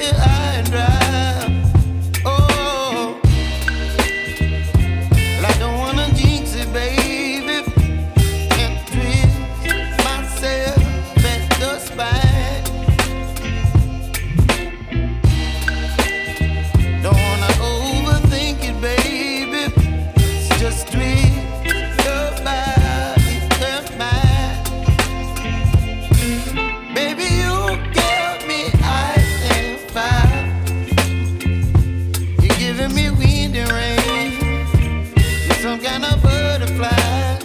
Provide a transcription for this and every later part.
here high and dry. Oh, well, I don't wanna jinx it, baby, and twist myself at the spine. Don't wanna overthink it, baby. It's just twist your body and mine. Baby, you give me ice and fire. You're giving me wind and rain. You're some kind of butterfly.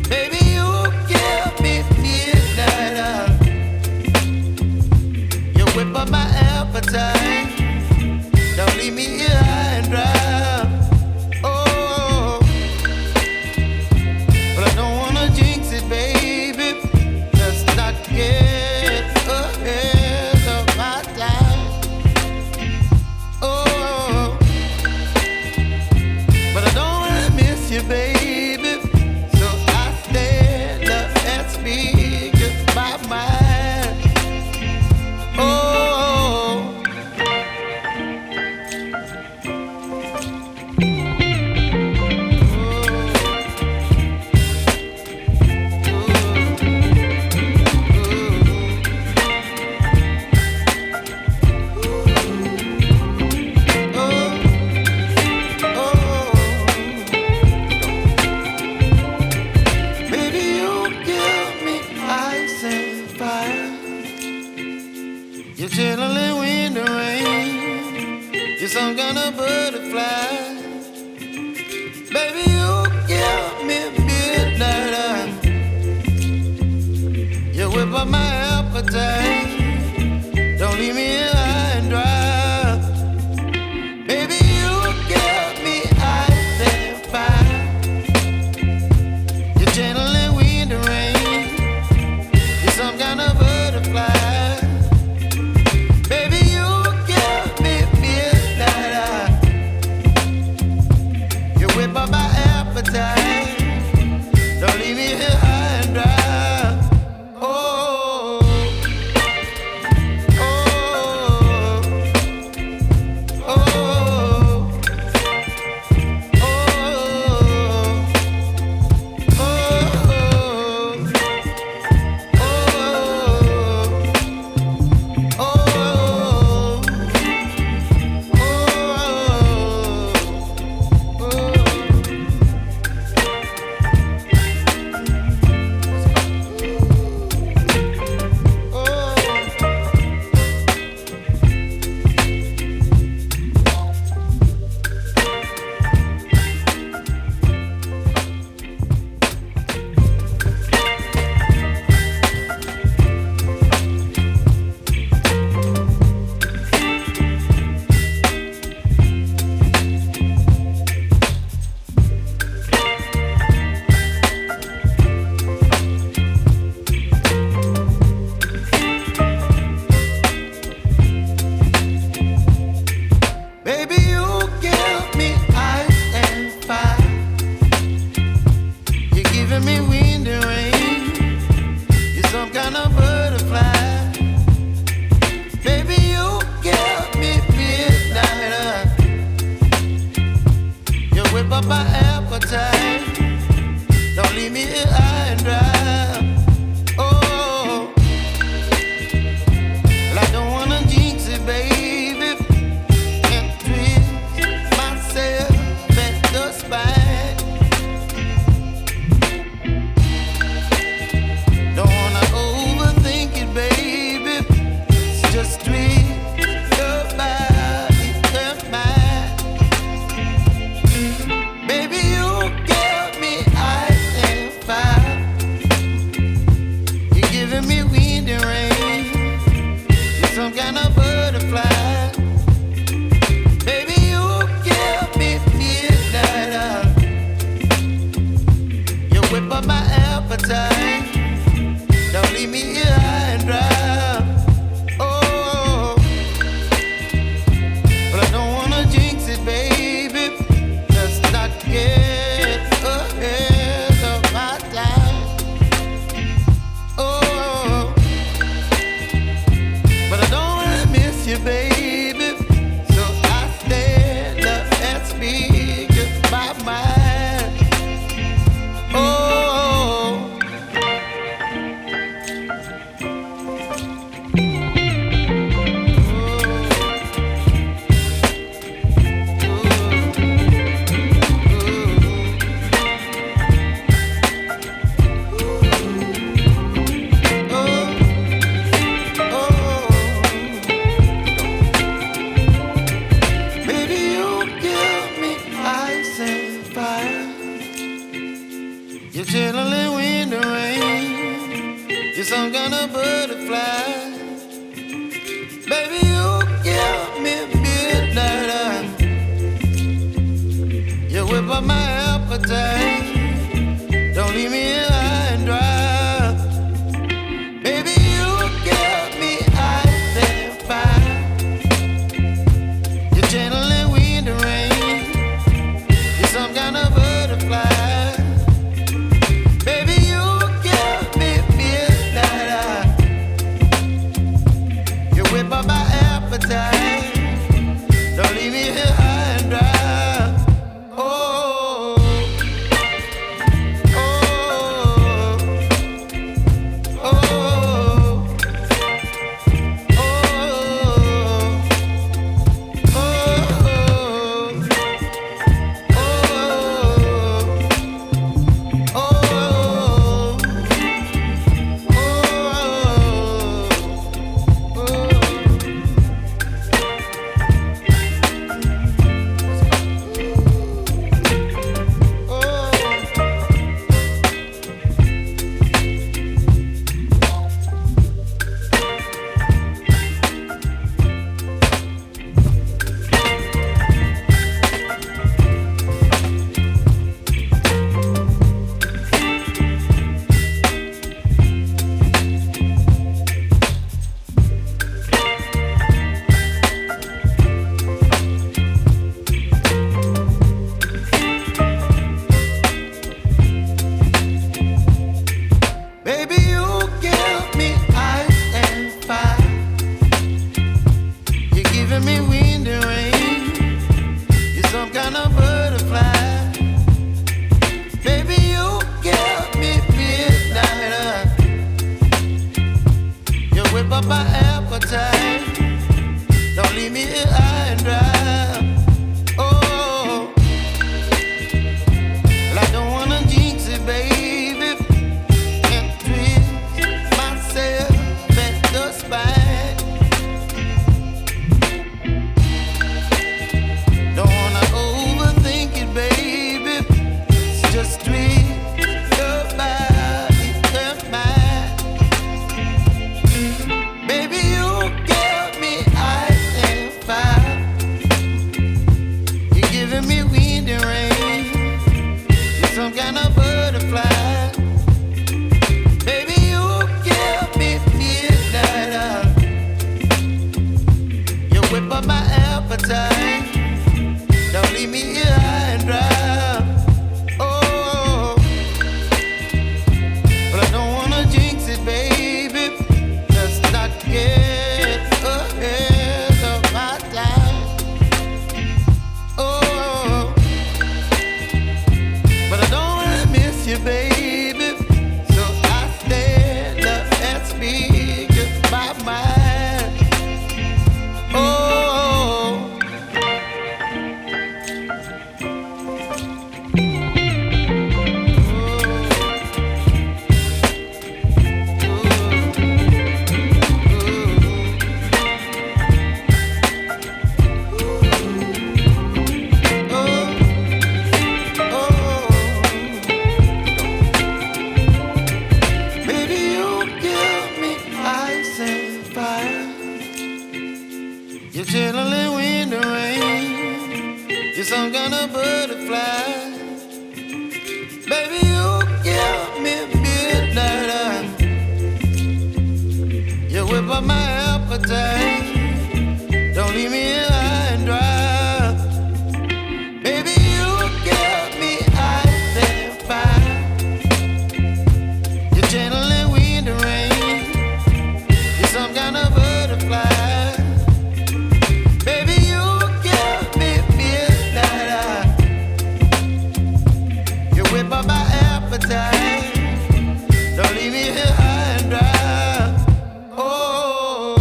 Baby, you give me midnight oil. You whip up my appetite. Don't leave me here high and dry. Oh, but I don't wanna jinx it, baby. Let's not get ahead of my time. Oh, but I don't wanna miss you, baby. So I stand up and speak just my mind. Oh. Baby, you give me ice and fire. You're chilling wind and rain. You're some kind of butterfly. Baby, you give me midnight oil. You whip up my appetite. Don't leave me here high and dry. Baby, you give me ice and fire. You're channeling wind and rain. You're some kind of butterfly. Baby, you give me midnight oil. You whip up my appetite. Don't leave me here high and dry. Oh, oh, oh, oh, baby, you give me ice and fire. You're giving me wind and rain. You're some kind of butterfly. Baby, you give me midnight oil. You whip up my appetite. Don't leave me here high and dry. Oh, well, I don't wanna jinx it, baby, and twist myself at the spine. Don't wanna overthink it, baby. It's just twist your body and mine. Baby, you give me ice and fire. You're giving me wind and rain. You're some kind of butterfly. Baby, you give me midnight oil. You whip up my appetite. Don't leave me here high and dry. Oh, but I don't wanna jinx it, baby. Let's not get ahead of my time. Oh, but I don't wanna miss Baby, you give me midnight. You whip up my appetite. Don't leave me here high and dry. Baby, you give me ice and fire. You're channeling wind and rain. You're some kind of butterfly. Baby, you give me midnight. You whip up my appetite. Don't leave me here high and dry. Don't leave me here high and dry. Oh.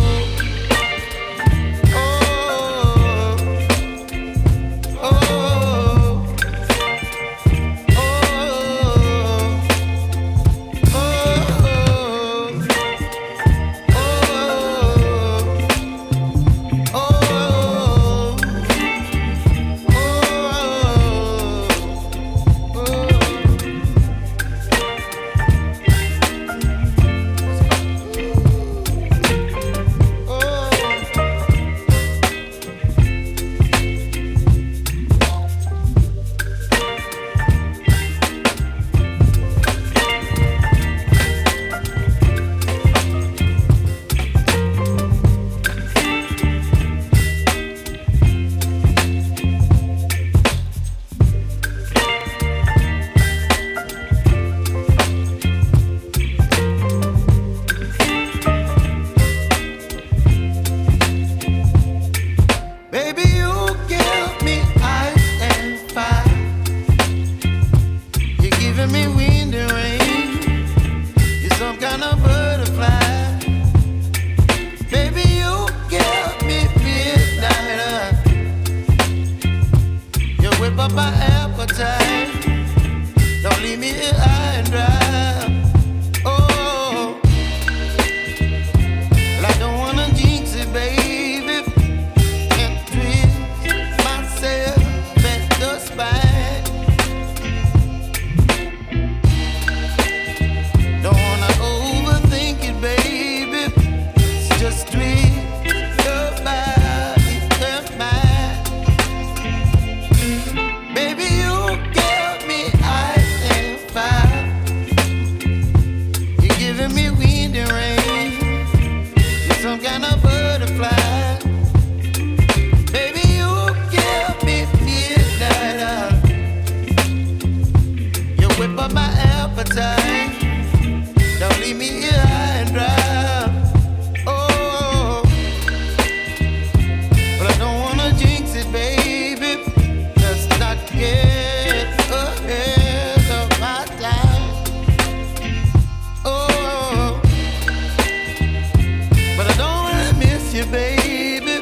baby.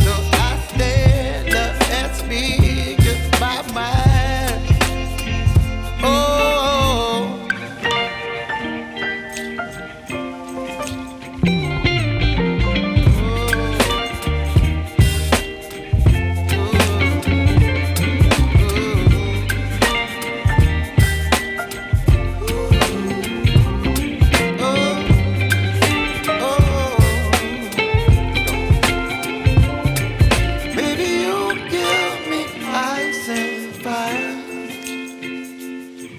So I stand up and speak my mind. Oh,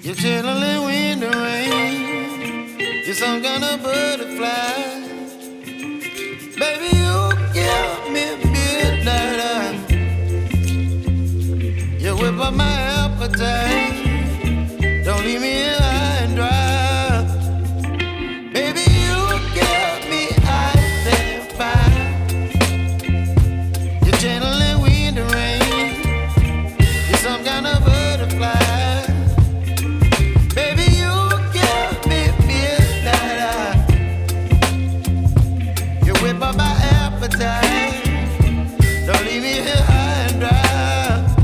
you're chilling in the rain. You're some kind of butterfly. Baby, you give me midnight. You whip up my appetite. Don't leave me here high and dry. Baby, you give me ice and fire. You're channeling wind and rain. You're some kind of butterfly. Don't leave me here high and dry.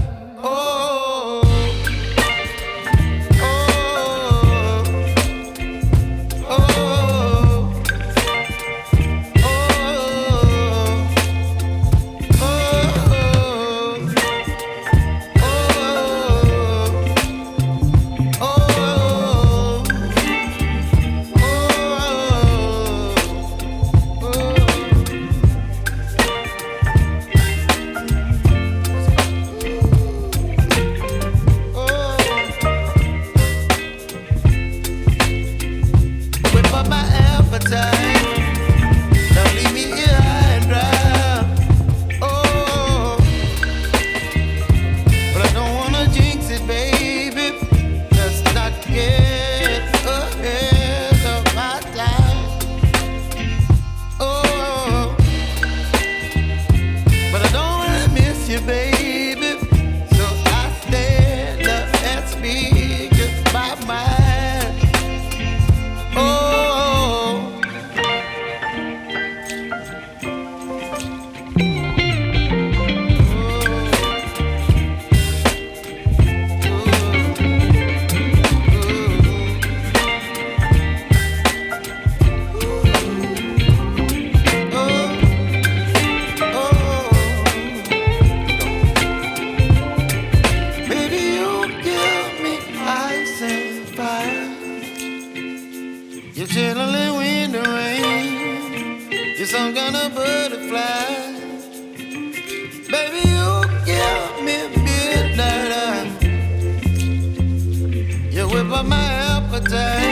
Oh, oh, oh, oh, you're chilling in the rain. You're some kind of butterfly. Baby, you give me midnight. You whip up my appetite.